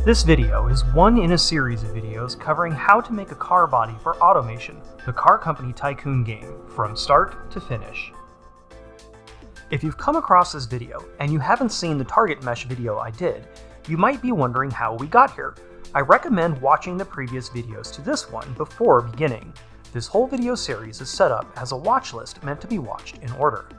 This video is one in a series of videos covering how to make a car body for automation, the Car Company Tycoon game, from start to finish. If you've come across this video and you haven't seen the target mesh video I did, you might be wondering how we got here. I recommend watching the previous videos to this one before beginning. This whole video series is set up as a watch list meant to be watched in order.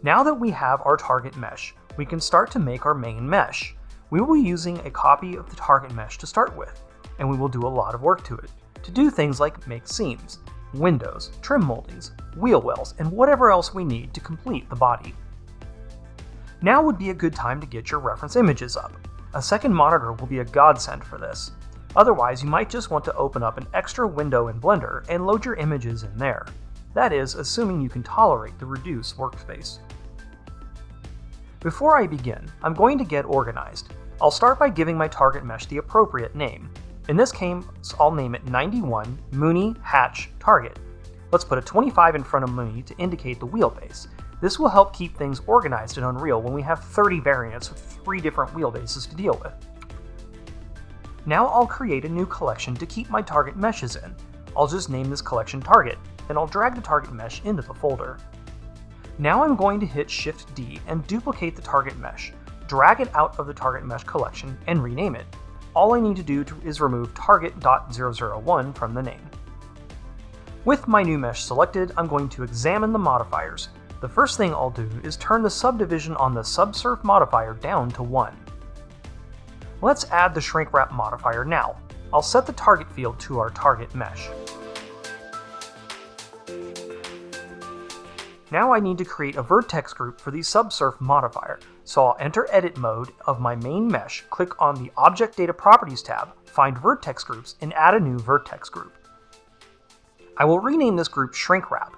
Now that we have our target mesh, we can start to make our main mesh. We will be using a copy of the target mesh to start with, and we will do a lot of work to it, to do things like make seams, windows, trim moldings, wheel wells, and whatever else we need to complete the body. Now would be a good time to get your reference images up. A second monitor will be a godsend for this. Otherwise, you might just want to open up an extra window in Blender and load your images in there. That is, assuming you can tolerate the reduced workspace. Before I begin, I'm going to get organized. I'll start by giving my target mesh the appropriate name. In this case, I'll name it 91 Mooney Hatch Target. Let's put a 25 in front of Mooney to indicate the wheelbase. This will help keep things organized in Unreal when we have 30 variants with 3 different wheelbases to deal with. Now I'll create a new collection to keep my target meshes in. I'll just name this collection Target, and I'll drag the target mesh into the folder. Now I'm going to hit Shift D and duplicate the target mesh, drag it out of the target mesh collection, and rename it. All I need to do is remove target.001 from the name. With my new mesh selected, I'm going to examine the modifiers. The first thing I'll do is turn the subdivision on the subsurf modifier down to 1. Let's add the shrink wrap modifier now. I'll set the target field to our target mesh. Now I need to create a vertex group for the subsurf modifier, so I'll enter edit mode of my main mesh, click on the Object Data Properties tab, find vertex groups, and add a new vertex group. I will rename this group shrink wrap.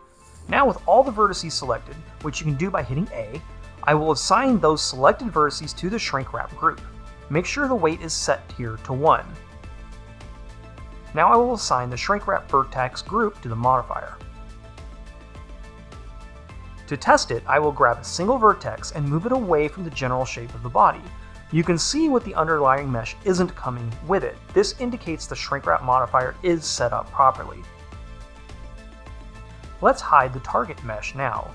Now with all the vertices selected, which you can do by hitting A, I will assign those selected vertices to the shrink wrap group. Make sure the weight is set here to 1. Now I will assign the shrink wrap vertex group to the modifier. To test it, I will grab a single vertex and move it away from the general shape of the body. You can see what the underlying mesh isn't coming with it. This indicates the shrink wrap modifier is set up properly. Let's hide the target mesh now.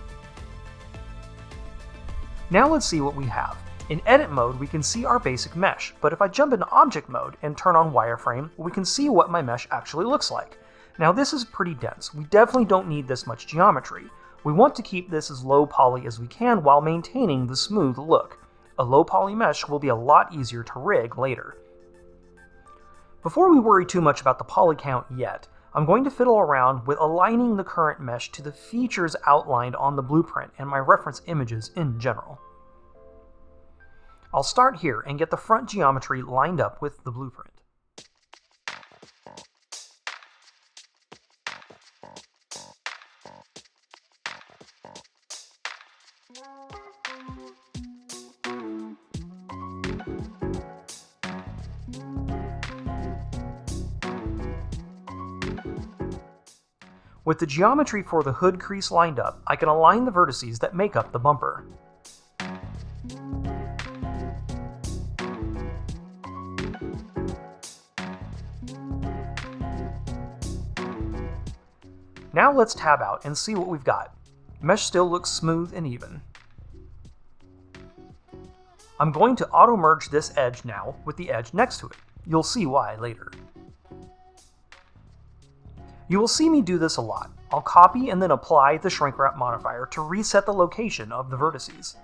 Now let's see what we have. In edit mode, we can see our basic mesh, but if I jump into object mode and turn on wireframe, we can see what my mesh actually looks like. Now this is pretty dense. We definitely don't need this much geometry. We want to keep this as low poly as we can while maintaining the smooth look. A low poly mesh will be a lot easier to rig later. Before we worry too much about the poly count yet, I'm going to fiddle around with aligning the current mesh to the features outlined on the blueprint and my reference images in general. I'll start here and get the front geometry lined up with the blueprint. With the geometry for the hood crease lined up, I can align the vertices that make up the bumper. Now let's tab out and see what we've got. Mesh still looks smooth and even. I'm going to auto-merge this edge now with the edge next to it. You'll see why later. You will see me do this a lot. I'll copy and then apply the shrink wrap modifier to reset the location of the vertices.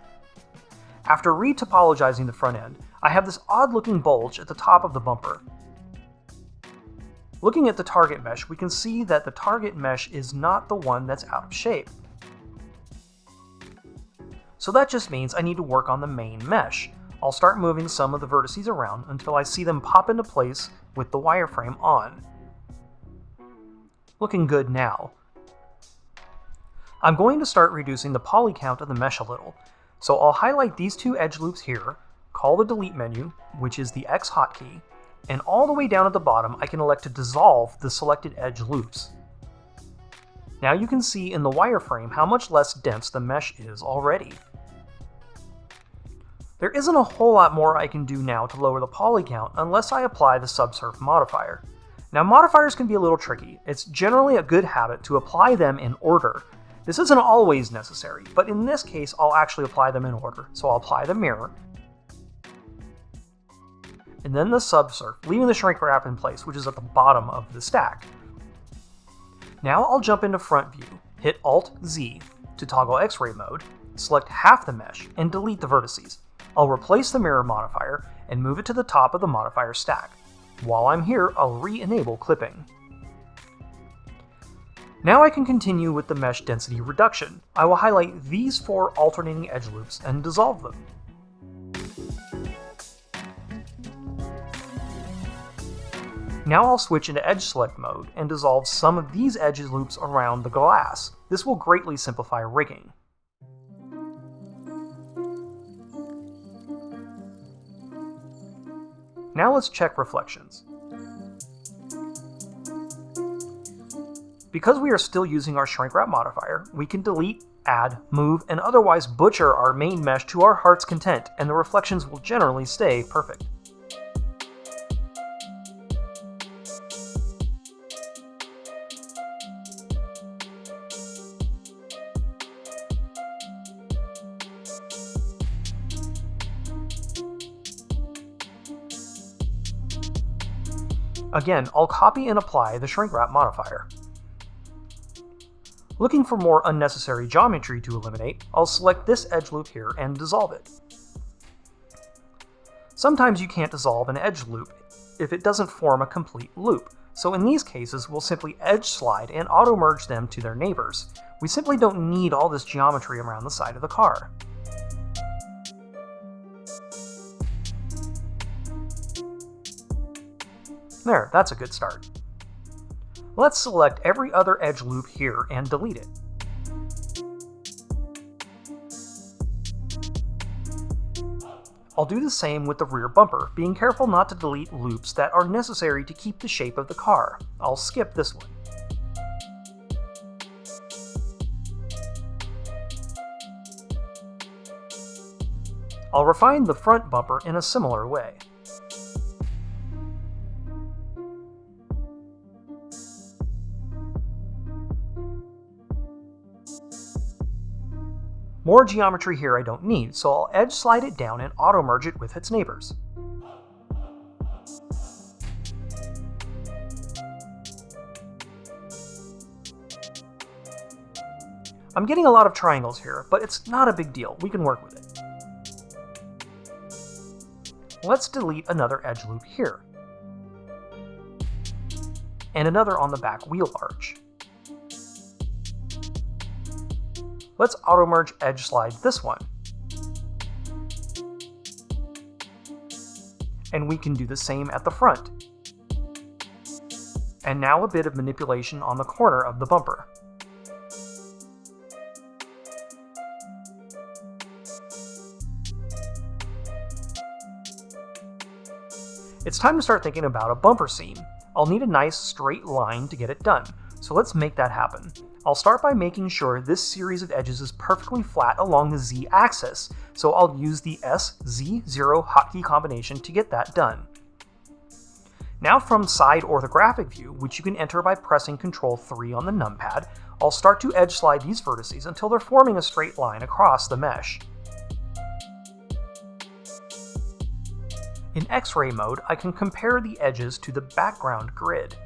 After retopologizing the front end, I have this odd looking bulge at the top of the bumper. Looking at the target mesh, we can see that the target mesh is not the one that's out of shape. So that just means I need to work on the main mesh. I'll start moving some of the vertices around until I see them pop into place with the wireframe on. Looking good now. I'm going to start reducing the poly count of the mesh a little, so I'll highlight these 2 edge loops here, call the delete menu, which is the X hotkey, and all the way down at the bottom I can elect to dissolve the selected edge loops. Now you can see in the wireframe how much less dense the mesh is already. There isn't a whole lot more I can do now to lower the poly count unless I apply the subsurf modifier. Now modifiers can be a little tricky. It's generally a good habit to apply them in order. This isn't always necessary, but in this case I'll actually apply them in order. So I'll apply the mirror, and then the subsurf, leaving the shrink wrap in place, which is at the bottom of the stack. Now I'll jump into front view, hit Alt-Z to toggle X-ray mode, select half the mesh, and delete the vertices. I'll replace the mirror modifier and move it to the top of the modifier stack. While I'm here, I'll re-enable clipping. Now I can continue with the mesh density reduction. I will highlight these 4 alternating edge loops and dissolve them. Now I'll switch into edge select mode and dissolve some of these edge loops around the glass. This will greatly simplify rigging. Now let's check reflections. Because we are still using our shrink wrap modifier, we can delete, add, move, and otherwise butcher our main mesh to our heart's content, and the reflections will generally stay perfect. Again, I'll copy and apply the shrink wrap modifier. Looking for more unnecessary geometry to eliminate, I'll select this edge loop here and dissolve it. Sometimes you can't dissolve an edge loop if it doesn't form a complete loop, so in these cases we'll simply edge slide and auto merge them to their neighbors. We simply don't need all this geometry around the side of the car. There, that's a good start. Let's select every other edge loop here and delete it. I'll do the same with the rear bumper, being careful not to delete loops that are necessary to keep the shape of the car. I'll skip this one. I'll refine the front bumper in a similar way. More geometry here I don't need, so I'll edge slide it down and auto merge it with its neighbors. I'm getting a lot of triangles here, but it's not a big deal. We can work with it. Let's delete another edge loop here, and another on the back wheel arch. Let's auto merge edge slide this one. And we can do the same at the front. And now a bit of manipulation on the corner of the bumper. It's time to start thinking about a bumper seam. I'll need a nice straight line to get it done, so let's make that happen. I'll start by making sure this series of edges is perfectly flat along the Z-axis, so I'll use the SZ0 hotkey combination to get that done. Now from side orthographic view, which you can enter by pressing Ctrl 3 on the numpad, I'll start to edge slide these vertices until they're forming a straight line across the mesh. In X-ray mode, I can compare the edges to the background grid.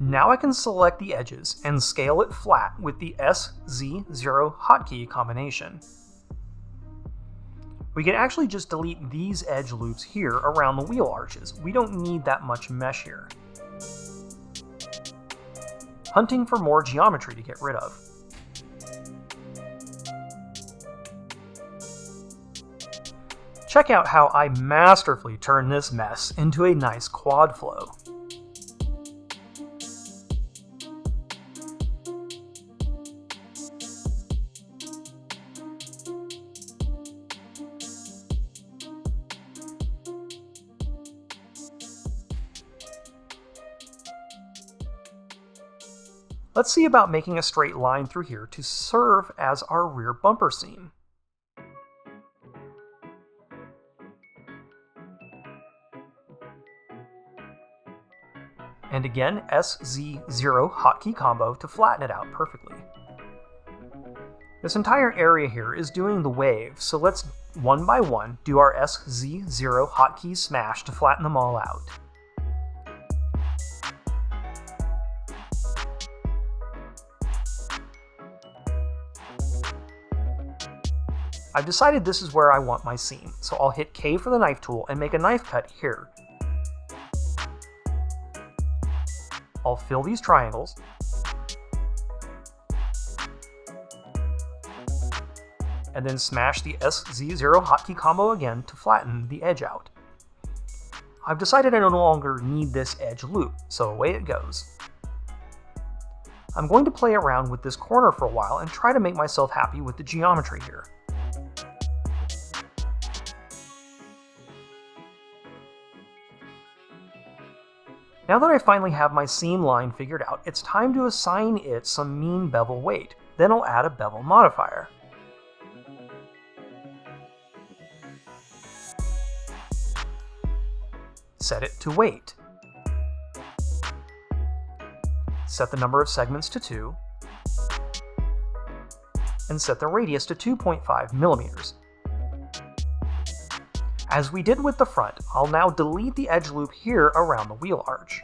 Now I can select the edges and scale it flat with the SZ0 hotkey combination. We can actually just delete these edge loops here around the wheel arches. We don't need that much mesh here. Hunting for more geometry to get rid of. Check out how I masterfully turn this mess into a nice quad flow. Let's see about making a straight line through here to serve as our rear bumper seam. And again, SZ0 hotkey combo to flatten it out perfectly. This entire area here is doing the wave, so let's one by one do our SZ0 hotkey smash to flatten them all out. I've decided this is where I want my seam, so I'll hit K for the knife tool and make a knife cut here. I'll fill these triangles, and then smash the SZ0 hotkey combo again to flatten the edge out. I've decided I no longer need this edge loop, so away it goes. I'm going to play around with this corner for a while and try to make myself happy with the geometry here. Now that I finally have my seam line figured out, it's time to assign it some mean bevel weight. Then I'll add a bevel modifier. Set it to weight. Set the number of segments to 2. And set the radius to 2.5 millimeters. As we did with the front, I'll now delete the edge loop here around the wheel arch.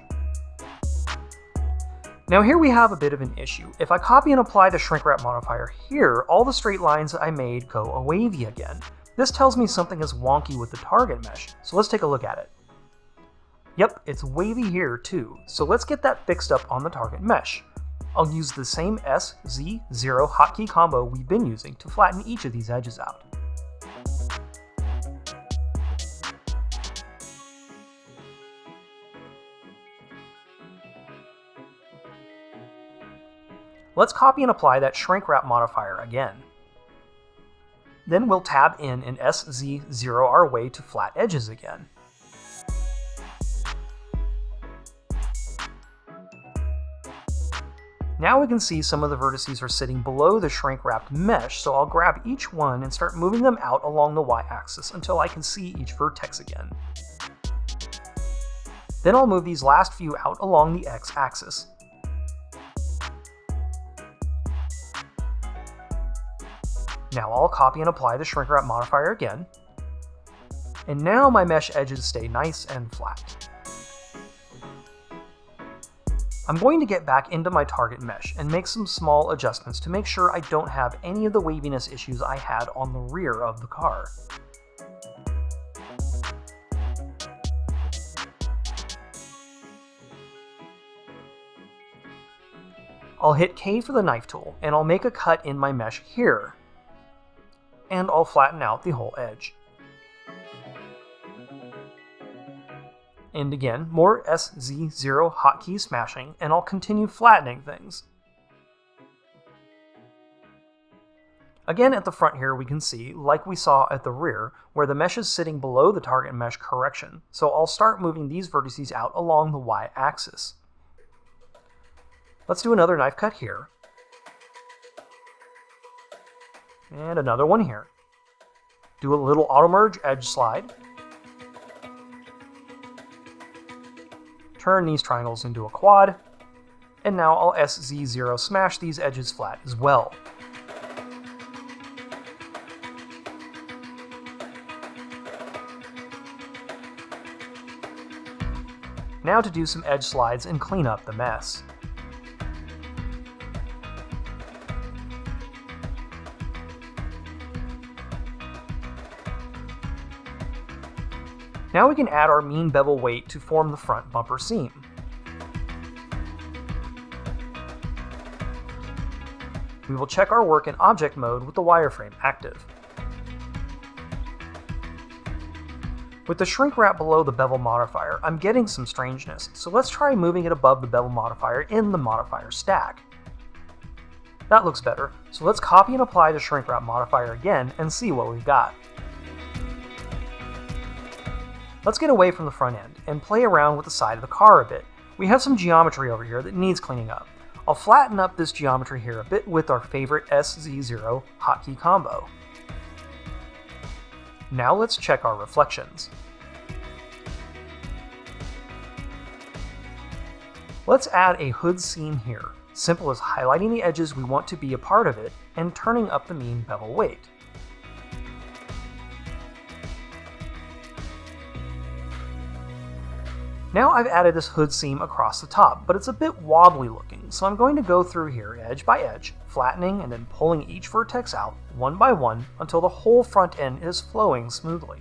Now here we have a bit of an issue. If I copy and apply the shrink wrap modifier here, all the straight lines I made go wavy again. This tells me something is wonky with the target mesh, so let's take a look at it. Yep, it's wavy here too, so let's get that fixed up on the target mesh. I'll use the same SZ0 hotkey combo we've been using to flatten each of these edges out. Let's copy and apply that shrink wrap modifier again. Then we'll tab in and SZ0 our way to flat edges again. Now we can see some of the vertices are sitting below the shrink wrapped mesh, so I'll grab each one and start moving them out along the y-axis until I can see each vertex again. Then I'll move these last few out along the x-axis. Now I'll copy and apply the shrink wrap modifier again. And now my mesh edges stay nice and flat. I'm going to get back into my target mesh and make some small adjustments to make sure I don't have any of the waviness issues I had on the rear of the car. I'll hit K for the knife tool and I'll make a cut in my mesh here. And I'll flatten out the whole edge. And again, more SZ0 hotkey smashing, and I'll continue flattening things. Again at the front here we can see, like we saw at the rear, where the mesh is sitting below the target mesh correction, so I'll start moving these vertices out along the y-axis. Let's do another knife cut here. And another one here. Do a little auto merge edge slide. Turn these triangles into a quad. And now I'll SZ0 smash these edges flat as well. Now to do some edge slides and clean up the mess. Now we can add our mean bevel weight to form the front bumper seam. We will check our work in object mode with the wireframe active. With the shrink wrap below the bevel modifier, I'm getting some strangeness, so let's try moving it above the bevel modifier in the modifier stack. That looks better, so let's copy and apply the shrink wrap modifier again and see what we've got. Let's get away from the front end and play around with the side of the car a bit. We have some geometry over here that needs cleaning up. I'll flatten up this geometry here a bit with our favorite SZ0 hotkey combo. Now let's check our reflections. Let's add a hood seam here. Simple as highlighting the edges we want to be a part of it and turning up the mean bevel weight. Now I've added this hood seam across the top, but it's a bit wobbly looking, so I'm going to go through here edge by edge, flattening and then pulling each vertex out one by one until the whole front end is flowing smoothly.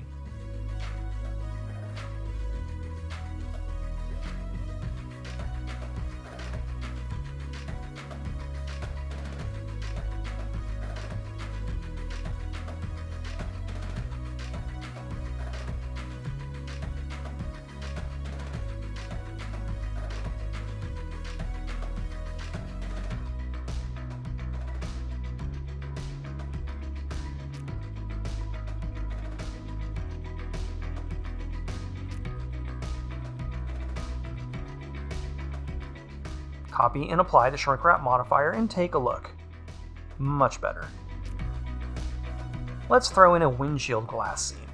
Copy and apply the shrink wrap modifier and take a look. Much better. Let's throw in a windshield glass seam.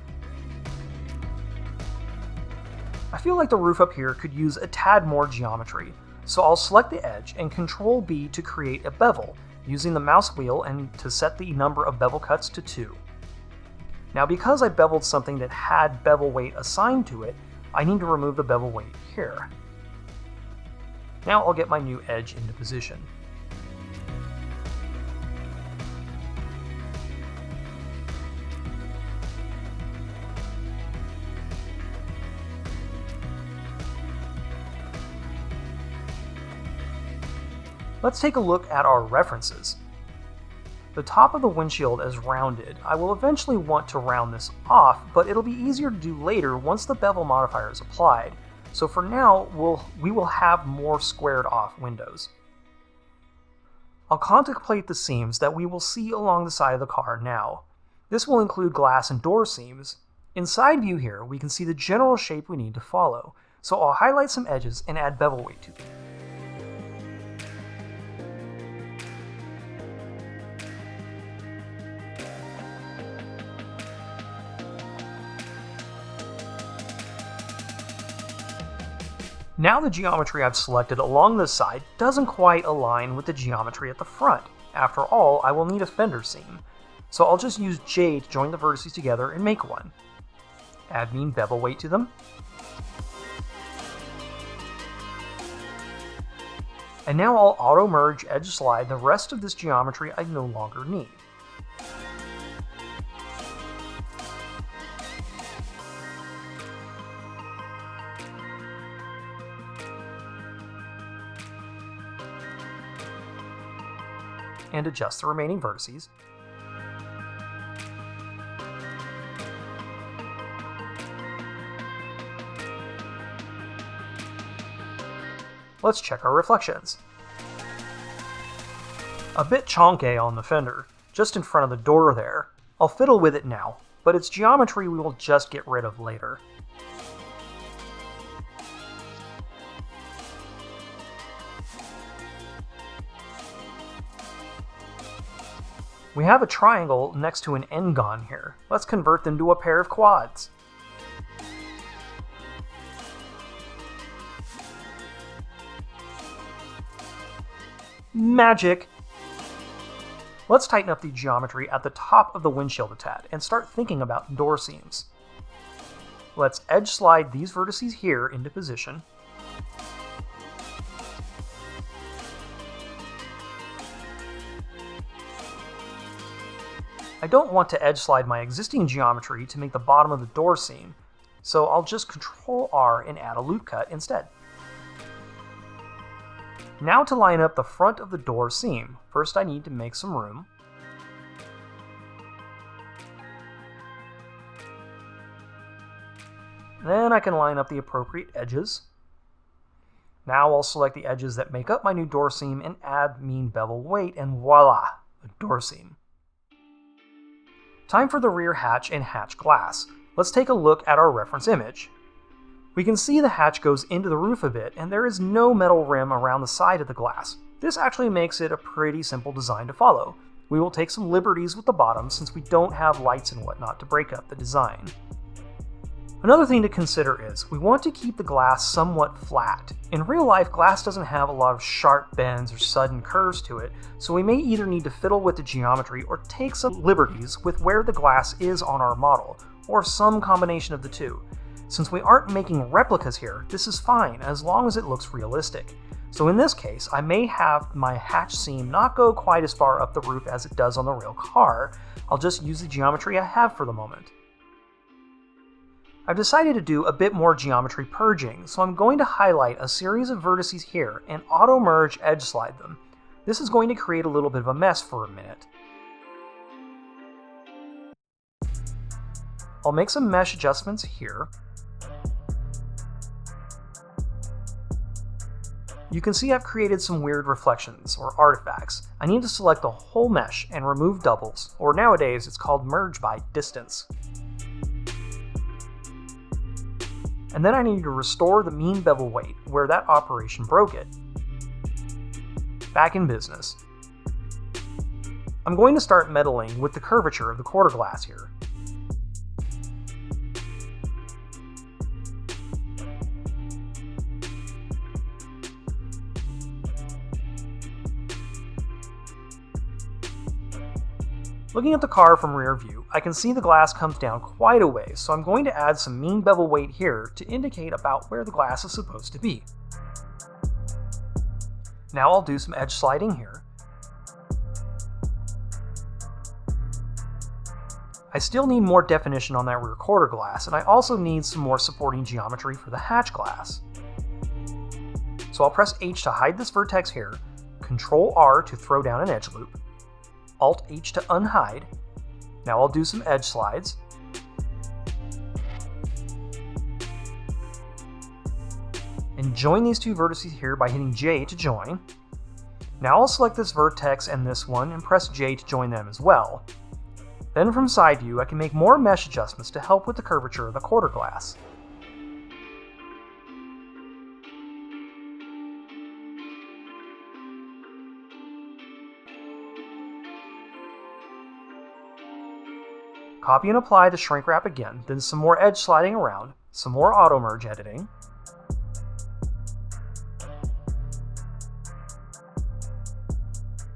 I feel like the roof up here could use a tad more geometry, so I'll select the edge and Ctrl B to create a bevel, using the mouse wheel and to set the number of bevel cuts to 2. Now because I beveled something that had bevel weight assigned to it, I need to remove the bevel weight here. Now I'll get my new edge into position. Let's take a look at our references. The top of the windshield is rounded. I will eventually want to round this off, but it'll be easier to do later once the bevel modifier is applied. So for now, we will have more squared off windows. I'll contemplate the seams that we will see along the side of the car now. This will include glass and door seams. In side view here, we can see the general shape we need to follow, so I'll highlight some edges and add bevel weight to them. Now the geometry I've selected along the side doesn't quite align with the geometry at the front. After all, I will need a fender seam, so I'll just use J to join the vertices together and make one. Add mean bevel weight to them. And now I'll auto merge edge slide the rest of this geometry I no longer need. And adjust the remaining vertices. Let's check our reflections. A bit chonky on the fender, just in front of the door there. I'll fiddle with it now, but its geometry we will just get rid of later. We have a triangle next to an n-gon here. Let's convert them to a pair of quads. Magic! Let's tighten up the geometry at the top of the windshield a tad and start thinking about door seams. Let's edge slide these vertices here into position. I don't want to edge slide my existing geometry to make the bottom of the door seam, so I'll just Ctrl R and add a loop cut instead. Now to line up the front of the door seam, first I need to make some room. Then I can line up the appropriate edges. Now I'll select the edges that make up my new door seam and add mean bevel weight, and voila, a door seam. Time for the rear hatch and hatch glass. Let's take a look at our reference image. We can see the hatch goes into the roof a bit, and there is no metal rim around the side of the glass. This actually makes it a pretty simple design to follow. We will take some liberties with the bottom since we don't have lights and whatnot to break up the design. Another thing to consider is we want to keep the glass somewhat flat. In real life, glass doesn't have a lot of sharp bends or sudden curves to it, so we may either need to fiddle with the geometry or take some liberties with where the glass is on our model, or some combination of the two. Since we aren't making replicas here, this is fine as long as it looks realistic. So in this case, I may have my hatch seam not go quite as far up the roof as it does on the real car. I'll just use the geometry I have for the moment. I've decided to do a bit more geometry purging, so I'm going to highlight a series of vertices here and auto-merge edge slide them. This is going to create a little bit of a mess for a minute. I'll make some mesh adjustments here. You can see I've created some weird reflections, or artifacts. I need to select the whole mesh and remove doubles, or nowadays it's called merge by distance. And then I need to restore the mean bevel weight where that operation broke it. Back in business. I'm going to start meddling with the curvature of the quarter glass here. Looking at the car from rear view, I can see the glass comes down quite a ways, so I'm going to add some mean bevel weight here to indicate about where the glass is supposed to be. Now I'll do some edge sliding here. I still need more definition on that rear quarter glass, and I also need some more supporting geometry for the hatch glass. So I'll press H to hide this vertex here, Ctrl R to throw down an edge loop, Alt H to unhide. Now I'll do some edge slides. And join these two vertices here by hitting J to join. Now I'll select this vertex and this one and press J to join them as well. Then from side view I can make more mesh adjustments to help with the curvature of the quarter glass. Copy and apply the shrink wrap again, then some more edge sliding around, some more auto merge editing.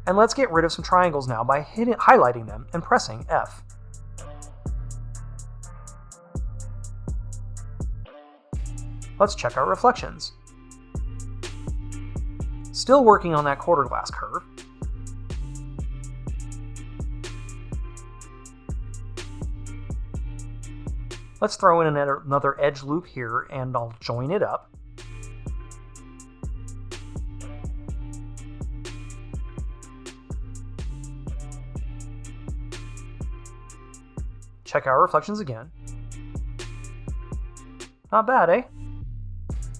And let's get rid of some triangles now by highlighting them and pressing F. Let's check our reflections. Still working on that quarter glass curve. Let's throw in another edge loop here and I'll join it up. Check our reflections again. Not bad, eh?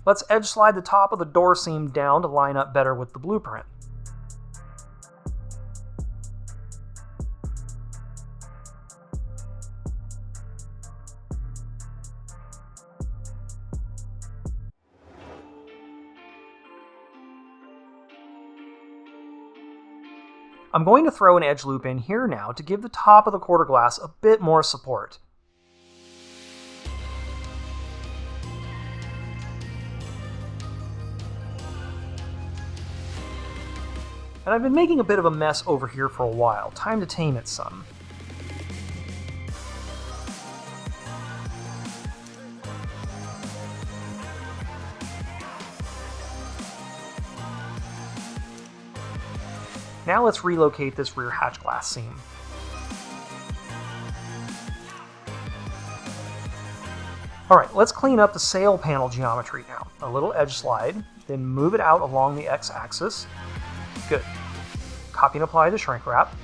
Let's edge slide the top of the door seam down to line up better with the blueprint. I'm going to throw an edge loop in here now to give the top of the quarter glass a bit more support. And I've been making a bit of a mess over here for a while. Time to tame it some. Now let's relocate this rear hatch glass seam. Alright, let's clean up the sail panel geometry now. A little edge slide, then move it out along the x-axis. Good. Copy and apply the shrink wrap,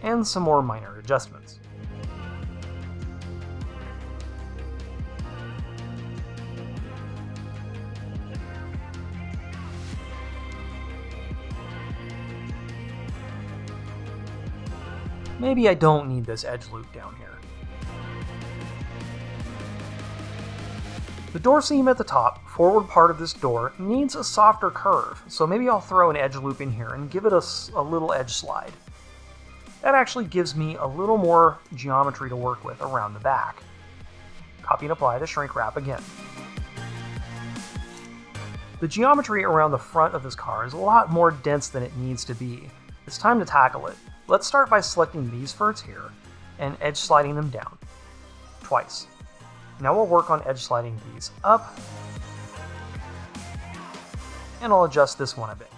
and some more minor adjustments. Maybe I don't need this edge loop down here. The door seam at the top, forward part of this door, needs a softer curve, so maybe I'll throw an edge loop in here and give it a little edge slide. That actually gives me a little more geometry to work with around the back. Copy and apply the shrink wrap again. The geometry around the front of this car is a lot more dense than it needs to be. It's time to tackle it. Let's start by selecting these ferts here and edge sliding them down. Twice. Now we'll work on edge sliding these up, and I'll adjust this one a bit.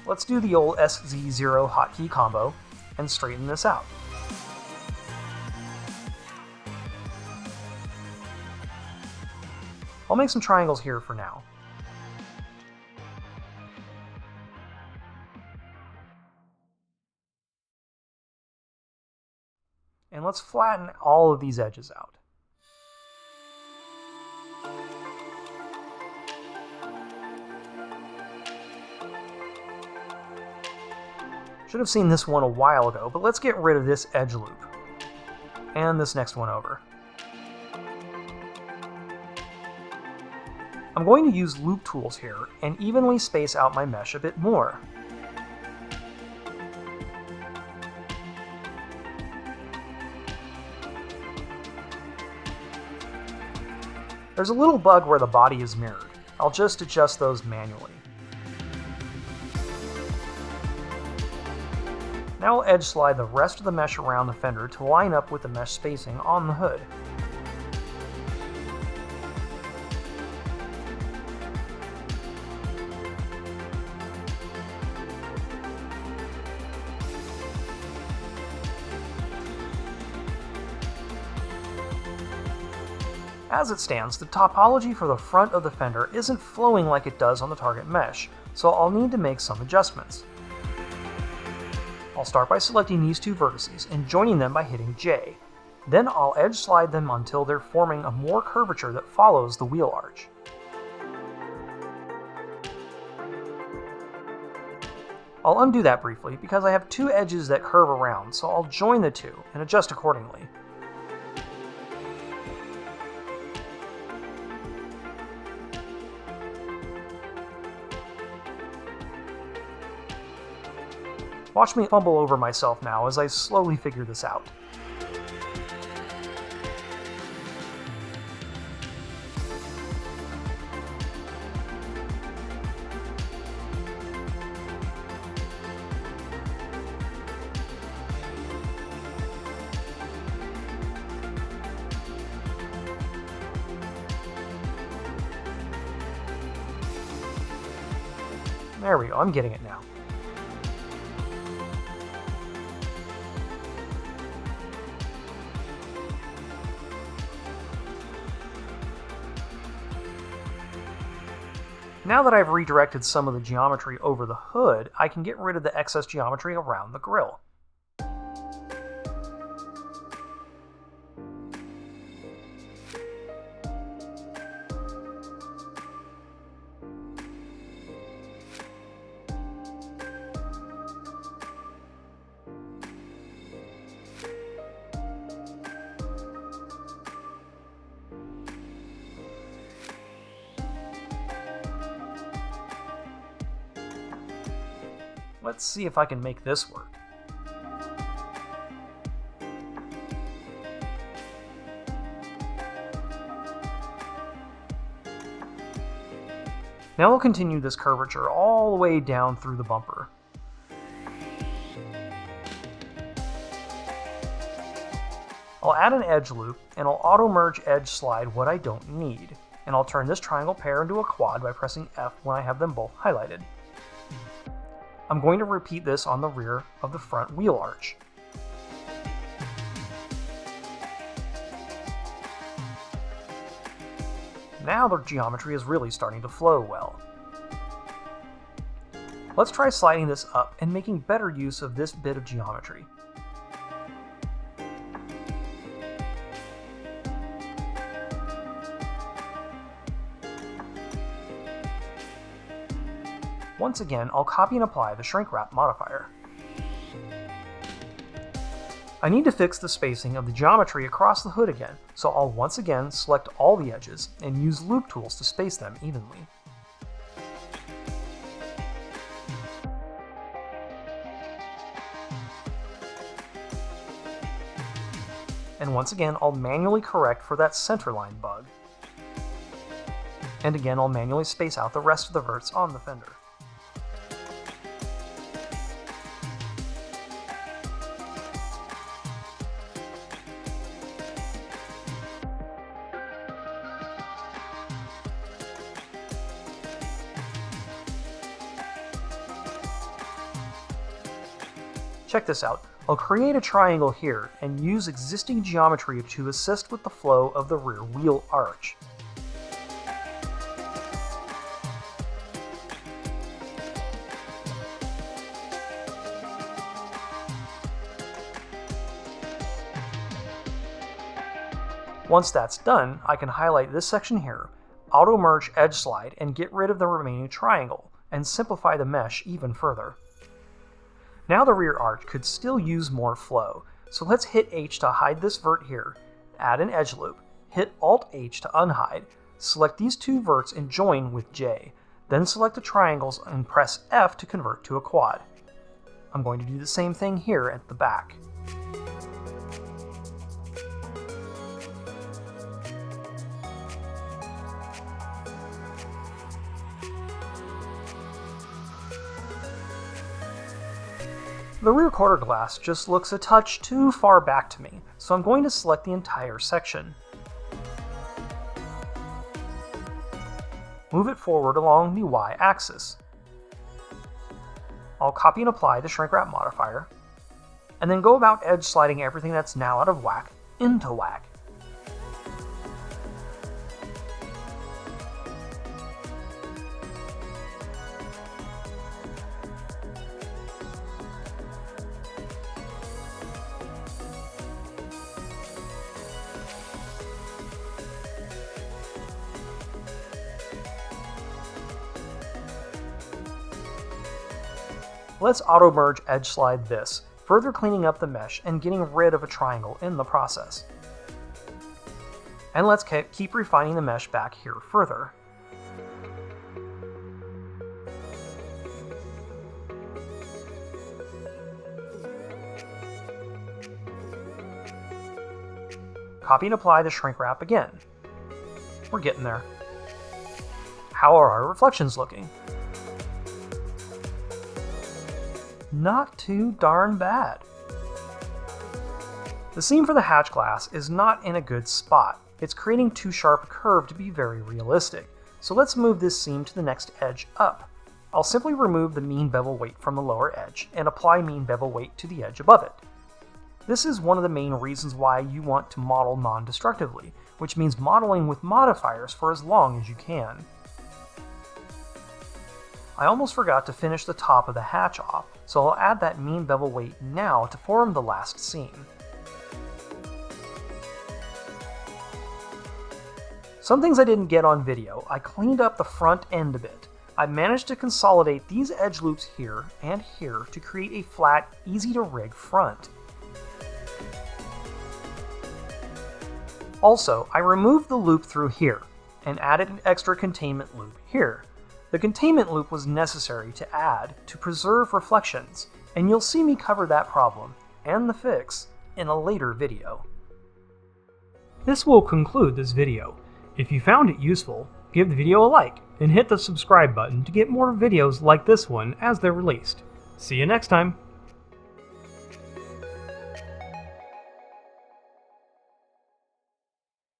Let's do the old SZ0 hotkey combo and straighten this out. I'll make some triangles here for now. And let's flatten all of these edges out. Should have seen this one a while ago, but let's get rid of this edge loop. And this next one over. I'm going to use loop tools here and evenly space out my mesh a bit more. There's a little bug where the body is mirrored. I'll just adjust those manually. Now I'll edge slide the rest of the mesh around the fender to line up with the mesh spacing on the hood. As it stands, the topology for the front of the fender isn't flowing like it does on the target mesh, so I'll need to make some adjustments. I'll start by selecting these two vertices and joining them by hitting J. Then I'll edge slide them until they're forming a more curvature that follows the wheel arch. I'll undo that briefly because I have two edges that curve around, so I'll join the two and adjust accordingly. Watch me fumble over myself now as I slowly figure this out. There we go, I'm getting it now. Now that I've redirected some of the geometry over the hood, I can get rid of the excess geometry around the grille. Let's see if I can make this work. Now we'll continue this curvature all the way down through the bumper. I'll add an edge loop, and I'll auto-merge edge slide what I don't need. And I'll turn this triangle pair into a quad by pressing F when I have them both highlighted. I'm going to repeat this on the rear of the front wheel arch. Now the geometry is really starting to flow well. Let's try sliding this up and making better use of this bit of geometry. Once again, I'll copy and apply the shrink wrap modifier. I need to fix the spacing of the geometry across the hood again, so I'll once again select all the edges and use loop tools to space them evenly. And once again, I'll manually correct for that centerline bug. And again, I'll manually space out the rest of the verts on the fender. Check this out. I'll create a triangle here and use existing geometry to assist with the flow of the rear wheel arch. Once that's done, I can highlight this section here, auto merge edge slide, and get rid of the remaining triangle, and simplify the mesh even further. Now the rear arch could still use more flow, so let's hit H to hide this vert here, add an edge loop, hit Alt-H to unhide, select these two verts and join with J, then select the triangles and press F to convert to a quad. I'm going to do the same thing here at the back. The rear quarter glass just looks a touch too far back to me, so I'm going to select the entire section. Move it forward along the Y-axis. I'll copy and apply the shrink wrap modifier, and then go about edge sliding everything that's now out of whack into whack. Let's auto merge edge slide this, further cleaning up the mesh and getting rid of a triangle in the process. And let's keep refining the mesh back here further. Copy and apply the shrink wrap again. We're getting there. How are our reflections looking? Not too darn bad. The seam for the hatch glass is not in a good spot. It's creating too sharp a curve to be very realistic, so let's move this seam to the next edge up. I'll simply remove the mean bevel weight from the lower edge and apply mean bevel weight to the edge above it. This is one of the main reasons why you want to model non-destructively, which means modeling with modifiers for as long as you can. I almost forgot to finish the top of the hatch off, so I'll add that mean bevel weight now to form the last seam. Some things I didn't get on video. I cleaned up the front end a bit. I managed to consolidate these edge loops here and here to create a flat, easy to rig front. Also, I removed the loop through here and added an extra containment loop here. The containment loop was necessary to add to preserve reflections, and you'll see me cover that problem and the fix in a later video. This will conclude this video. If you found it useful, give the video a like and hit the subscribe button to get more videos like this one as they're released. See you next time!